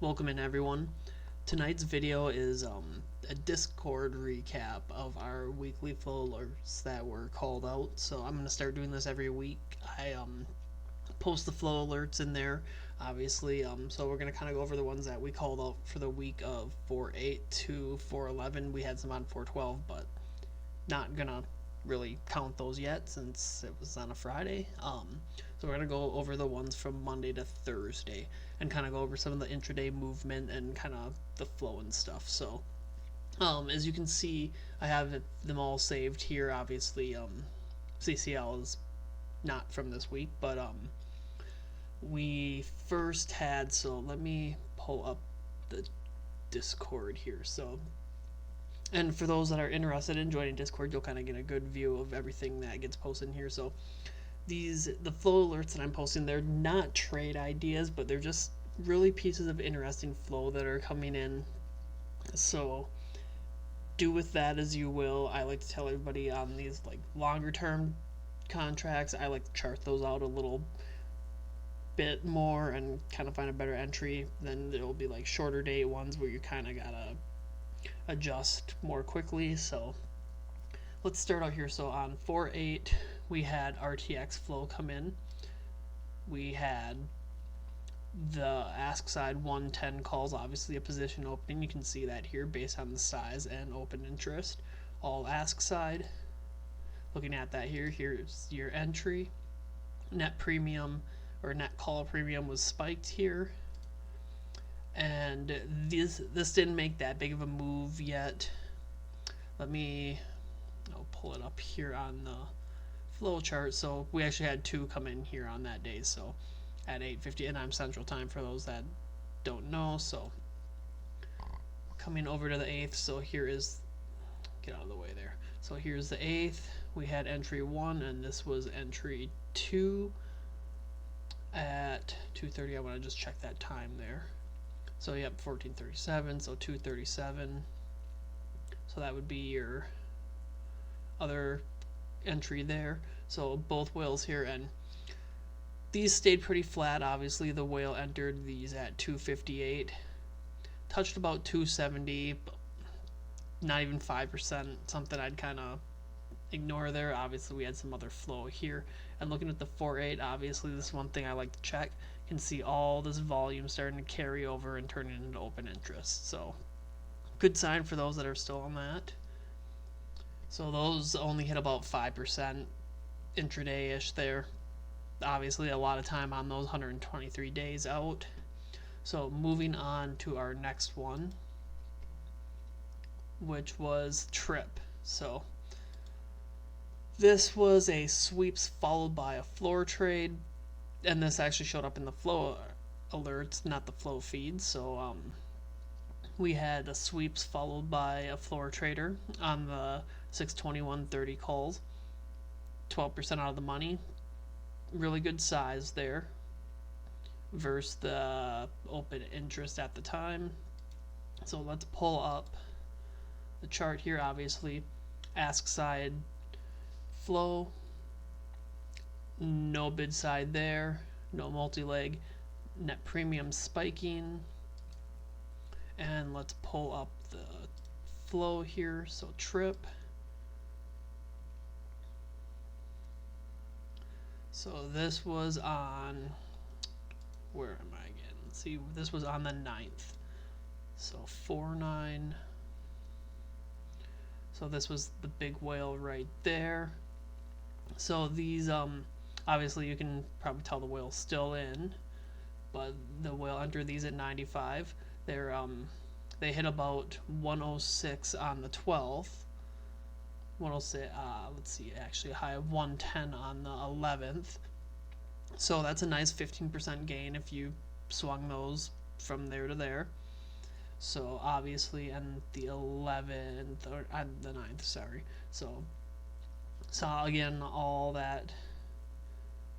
Welcome in, everyone. Tonight's video is a Discord recap of our weekly flow alerts that were called out. So I'm going to start doing this every week. I post the flow alerts in there, obviously. So we're going to kind of go over the ones that we called out for the week of 4/8 to 4/11. We had some on 4/12, but not going to really count those yet since it was on a Friday. So we're going to go over the ones from Monday to Thursday and kind of go over some of the intraday movement and kind of the flow and stuff. So as you can see, I have them all saved here. Obviously, CCL is not from this week, but we first had, so let me pull up the Discord here. So, and for those that are interested in joining Discord, you'll kind of get a good view of everything that gets posted in here. So the flow alerts that I'm posting, they're not trade ideas, but they're just really pieces of interesting flow that are coming in. So do with that as you will. I like to tell everybody on these like longer term contracts, I like to chart those out a little bit more and kind of find a better entry. Then there'll be like shorter date ones where you kind of gotta adjust more quickly. So let's start out here. So on 4/8 we had RTX flow come in. We had the ask side 110 calls, obviously a position opening. You can see that here based on the size and open interest. All ask side. Looking at that here, here's your entry. Net premium or net call premium was spiked here. And this didn't make that big of a move yet. I'll pull it up here on the flow chart. So we actually had two come in here on that day. So at 8:50, and I'm Central Time for those that don't know. So coming over to the 8th. So here is, get out of the way there. So here's the 8th. We had entry 1, and this was entry 2 at 2:30. I want to just check that time there. So yep, 14:37. So 2:37. So that would be your other entry there. So both whales here, and these stayed pretty flat. Obviously the whale entered these at 258, touched about 270, not even 5%, something I'd kind of ignore there. Obviously we had some other flow here, and looking at the 4/8, obviously this is one thing I like to check. You can see all this volume starting to carry over and turn it into open interest. So good sign for those that are still on that. So those only hit about 5% intraday-ish there. Obviously a lot of time on those 123 days out. So moving on to our next one, which was trip. So this was a sweeps followed by a floor trade, and this actually showed up in the flow alerts, not the flow feed. So we had a sweeps followed by a floor trader on the 621.30 calls, 12% out of the money. Really good size there versus the open interest at the time. So let's pull up the chart here. Obviously ask side flow, no bid side there, no multi-leg, net premium spiking. And let's pull up the flow here. So trip. So this was on, where am I again? Let's see, this was on the 9th. So 4/9. So this was the big whale right there. So these, obviously you can probably tell the whale's still in, but the whale entered these at 95. They hit about 106 on the 12th. 106, let's see, actually a high of 110 on the 11th. So that's a nice 15% gain if you swung those from there to there. So obviously, and the 11th, or the 9th, sorry. So again, all that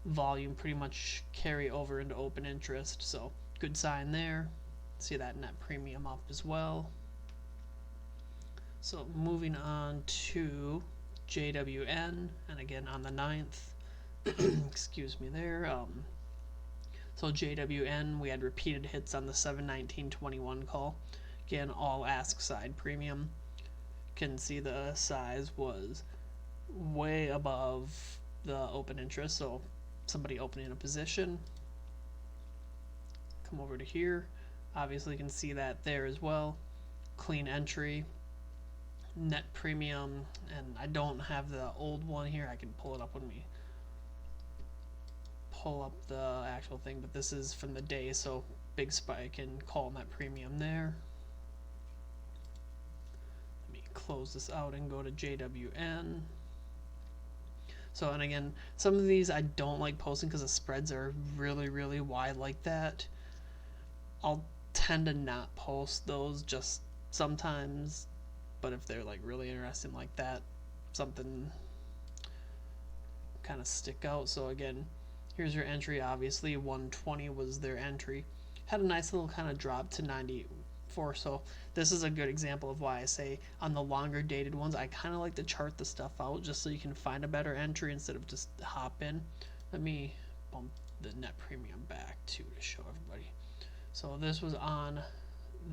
volume pretty much carry over into open interest. So good sign there. See that net premium up as well. So moving on to JWN, and again on the 9th, excuse me there. So JWN, we had repeated hits on the 719.21 call. Again, all ask side premium. Can see the size was way above the open interest, so somebody opening a position. Come over to here. Obviously, you can see that there as well. Clean entry, net premium, and I don't have the old one here. I can pull it up when we pull up the actual thing, but this is from the day, so big spike in call net premium there. Let me close this out and go to JWN. So, and again, some of these I don't like posting because the spreads are really wide like that. I'll tend to not post those just sometimes, but if they're like really interesting like that, something kind of stick out. So again, here's your entry. Obviously 120 was their entry. Had a nice little kind of drop to 94. So this is a good example of why I say on the longer dated ones, I kind of like to chart the stuff out just so you can find a better entry instead of just hop in. Let me bump the net premium back too to show everybody. So this was on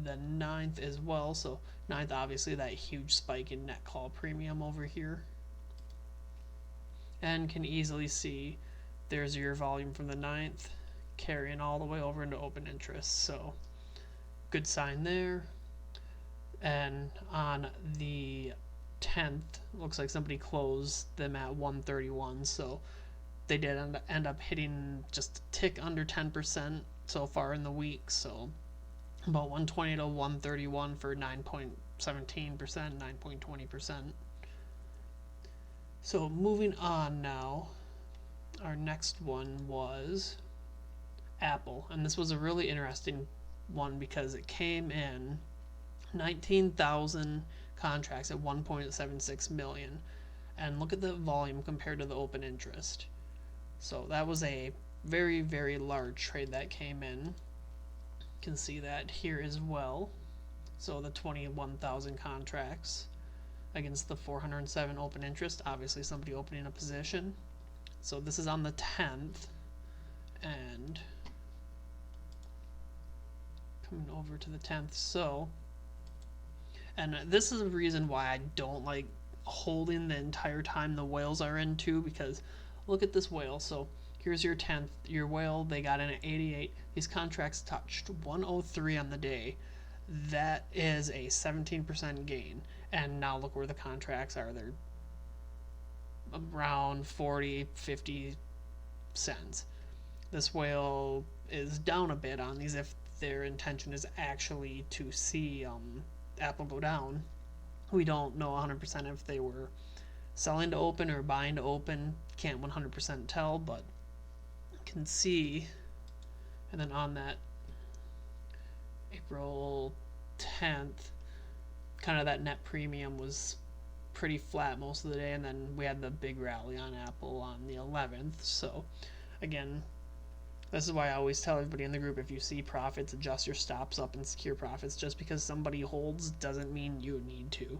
the 9th as well. So 9th, obviously that huge spike in net call premium over here. And can easily see there's your volume from the 9th carrying all the way over into open interest. So good sign there. And on the 10th, looks like somebody closed them at 131. So they did end up hitting just a tick under 10% so far in the week. So about 120 to 131 for 9.17%, 9.20%. So moving on now, our next one was Apple, and this was a really interesting one because it came in 19,000 contracts at 1.76 million, and look at the volume compared to the open interest. So that was a very large trade that came in. You can see that here as well. So the 21,000 contracts against the 407 open interest, obviously somebody opening a position. So this is on the 10th, and coming over to the 10th. So, and this is a reason why I don't like holding the entire time the whales are in too, because look at this whale. So here's your 10th, your whale, they got in at 88. These contracts touched 103 on the day. That is a 17% gain. And now look where the contracts are. They're around 40, 50 cents. This whale is down a bit on these if their intention is actually to see Apple go down. We don't know 100% if they were selling to open or buying to open. Can't 100% tell, but can see. And then on that April 10th, kind of that net premium was pretty flat most of the day, and then we had the big rally on Apple on the 11th. So again, this is why I always tell everybody in the group, if you see profits, adjust your stops up and secure profits. Just because somebody holds doesn't mean you need to.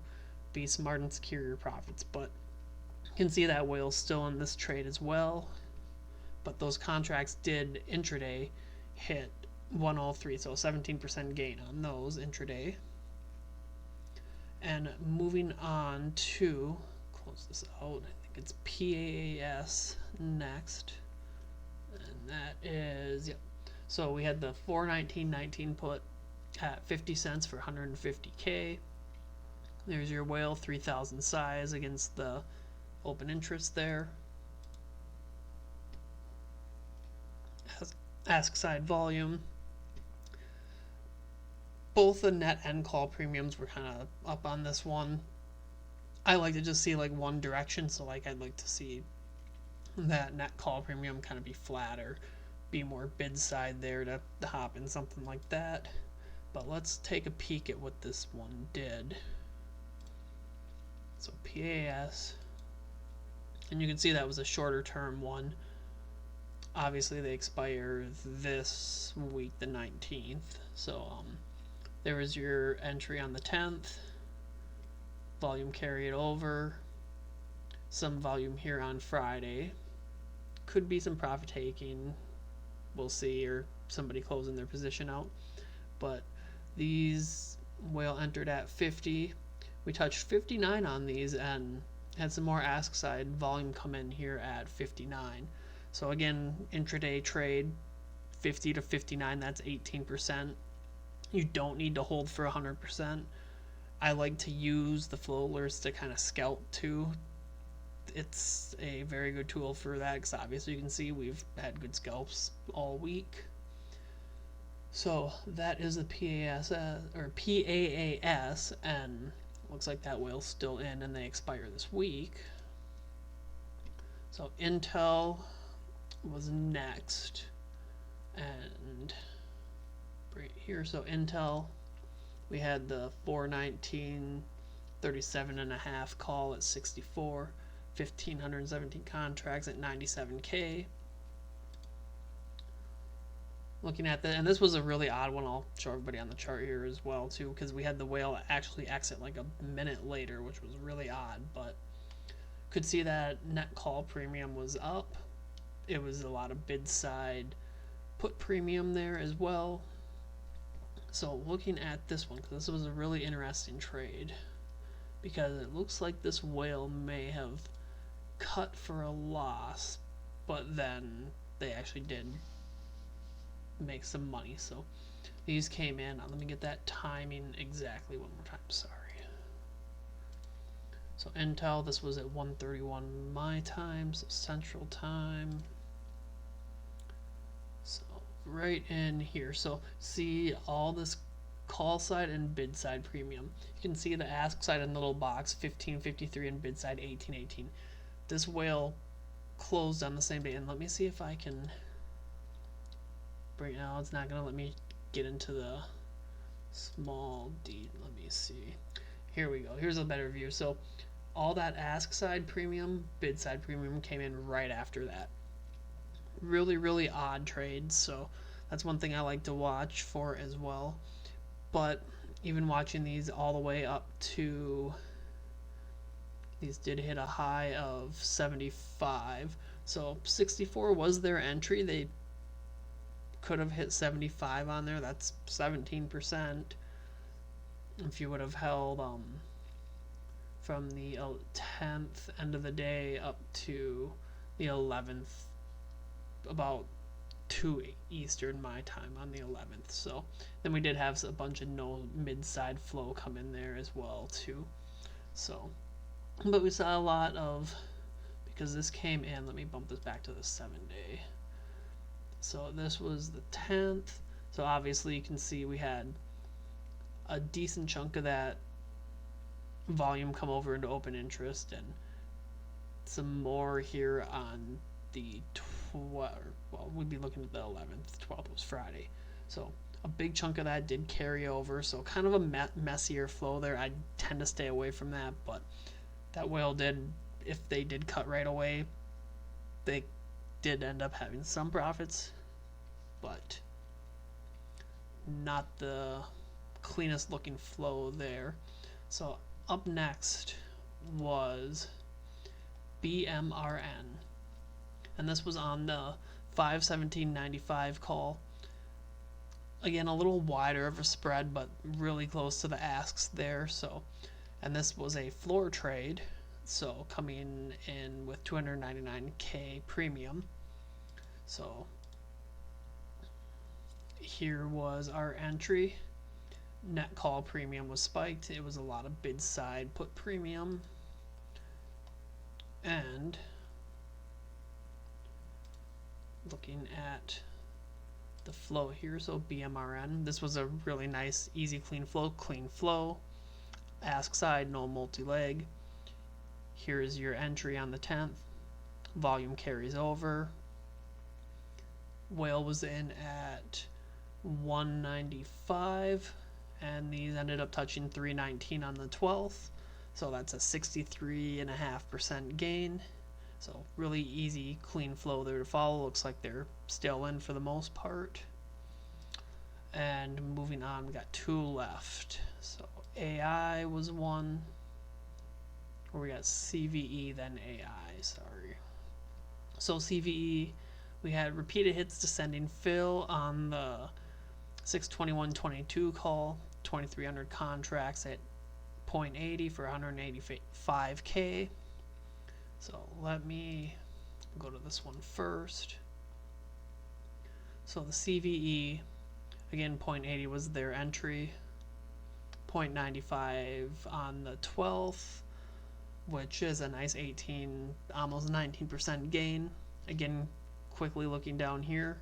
Be smart and secure your profits. But you can see that whale's still in this trade as well, but those contracts did intraday hit 103, so 17% gain on those intraday. And moving on to, close this out, I think it's PAAS next, and that is, yep. So we had the 419.19 put at 50 cents for 150K. There's your whale, 3,000 size against the open interest there. Ask side volume. Both the net and call premiums were kind of up on this one. I like to just see like one direction, so like I'd like to see that net call premium kind of be flat or be more bid side there to hop in something like that. But let's take a peek at what this one did. So PAAS, and you can see that was a shorter term one. Obviously they expire this week, the 19th. So there was your entry on the 10th. Volume carried over. Some volume here on Friday. Could be some profit taking. we'll see, or somebody closing their position out. But these whale entered at 50. We touched 59 on these and had some more ask side volume come in here at 59. So again, intraday trade, 50 to 59, that's 18%. You don't need to hold for 100%. I like to use the flow alerts to kind of scalp too. It's a very good tool for that, because obviously you can see we've had good scalps all week. So that is the PAAS, or PAAS, and looks like that whale's still in, and they expire this week. So Intel was next, and right here, so Intel, we had the 419 37.5 call at 64, 1,517 contracts at 97K. Looking at that, and this was a really odd one. I'll show everybody on the chart here as well too, because we had the whale actually exit like a minute later, which was really odd, but could see that net call premium was up. It was a lot of bid side put premium there as well. So looking at this one, because this was a really interesting trade, because it looks like this whale may have cut for a loss, but then they actually did make some money. So these came in. Let me get that timing exactly one more time. Sorry. So Intel, this was at 1:31 my time, so Central Time. So right in here. So see all this call side and bid side premium. You can see the ask side in the little box, 1553, and bid side 1818. This whale closed on the same day, and let me see if I can. Right now it's not gonna let me get into the small d. Let me see. Here we go. Here's a better view. So all that ask side premium, bid side premium came in right after that. Really odd trades, so that's one thing I like to watch for as well. But even watching these all the way up to, these did hit a high of 75, so 64 was their entry. They could have hit 75 on there. That's 17%. If you would have held from the 10th end of the day up to the 11th, about 2 Eastern my time on the 11th. So then we did have a bunch of no mid-side flow come in there as well too. So, but we saw a lot of, because this came in, let me bump this back to the 7-day. So this was the 10th. So obviously you can see we had a decent chunk of that volume come over into open interest, and some more here on the 12th. Well, we'd be looking at the 11th. 12th was Friday. So a big chunk of that did carry over. So kind of a messier flow there. I tend to stay away from that, but that whale did, if they did cut right away, they did end up having some profits, but not the cleanest looking flow there. So up next was BMRN, and this was on the 517.95 call. Again, a little wider of a spread, but really close to the asks there. So, and this was a floor trade, so coming in with 299K premium. So here was our entry. Net call premium was spiked. It was a lot of bid side put premium. And looking at the flow here, so BMRN, this was a really nice, easy, clean flow. Ask side, no multi-leg. Here's your entry on the 10th. Volume carries over. Whale was in at 195, and these ended up touching 319 on the 12th. So that's a 63.5% gain. So really easy, clean flow there to follow. Looks like they're still in for the most part. And moving on, we got 2 left. So AI was one. Or we got CVE, then AI, sorry. So CVE, We had repeated hits descending fill on the 621.22 call, 2300 contracts at 0.80 for 185K. So let me go to this one first. So the CVE, again, 0.80 was their entry, 0.95 on the 12th, which is a nice 18, almost 19% gain. Again, quickly looking down here,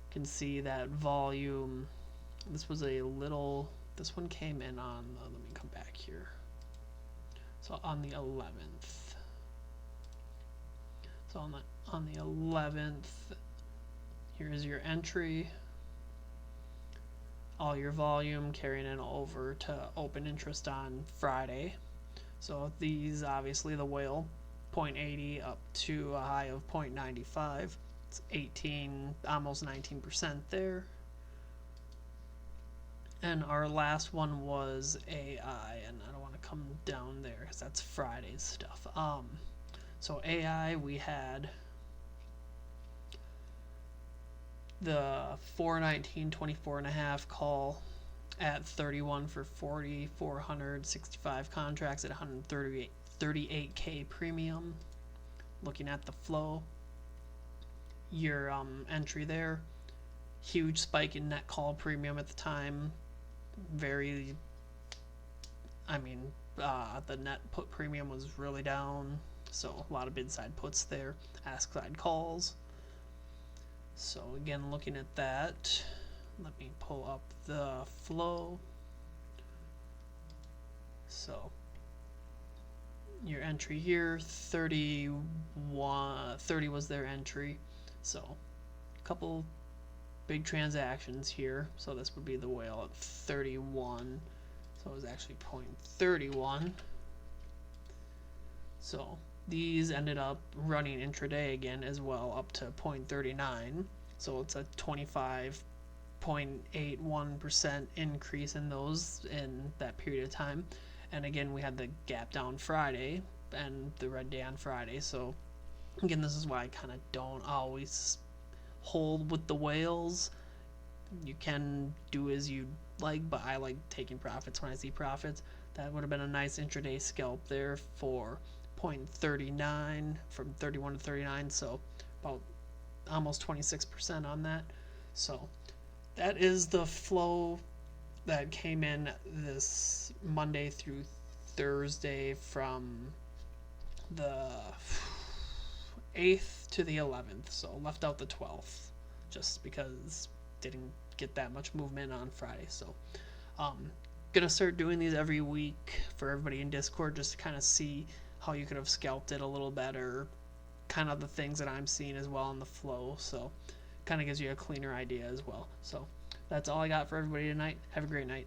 you can see that volume. This was a little, this one came in on, let me come back here. So on the 11th. So on the 11th, here's your entry, all your volume carrying it over to open interest on Friday. So these, obviously the whale, 0.80 up to a high of 0.95. It's 18, almost 19% there. And our last one was AI, and I don't want to come down there because that's Friday's stuff. So AI, we had the 419.24.5 call at 31 for 4,465 contracts at 138K premium. Looking at the flow, your entry there, huge spike in net call premium at the time. The net put premium was really down, so a lot of bid side puts there, ask side calls. So again, looking at that, let me pull up the flow. So your entry here, 30 was their entry. So a couple big transactions here. So this would be the whale at 31. So it was actually 0.31. So these ended up running intraday again as well, up to 0.39. So it's a 25.81% increase in those in that period of time. And again, we had the gap down Friday and the red day on Friday. So again, this is why I kind of don't always hold with the whales. You can do as you like, but I like taking profits when I see profits. That would have been a nice intraday scalp there for 0.39 from 31 to 39, so about almost 26% on that. So that is the flow that came in this Monday through Thursday from the 8th to the 11th. So left out the 12th just because didn't get that much movement on Friday. So gonna start doing these every week for everybody in Discord just to kind of see how you could have scalped it a little better, kind of the things that I'm seeing as well in the flow. So kind of gives you a cleaner idea as well. So that's all I got for everybody tonight. Have a great night.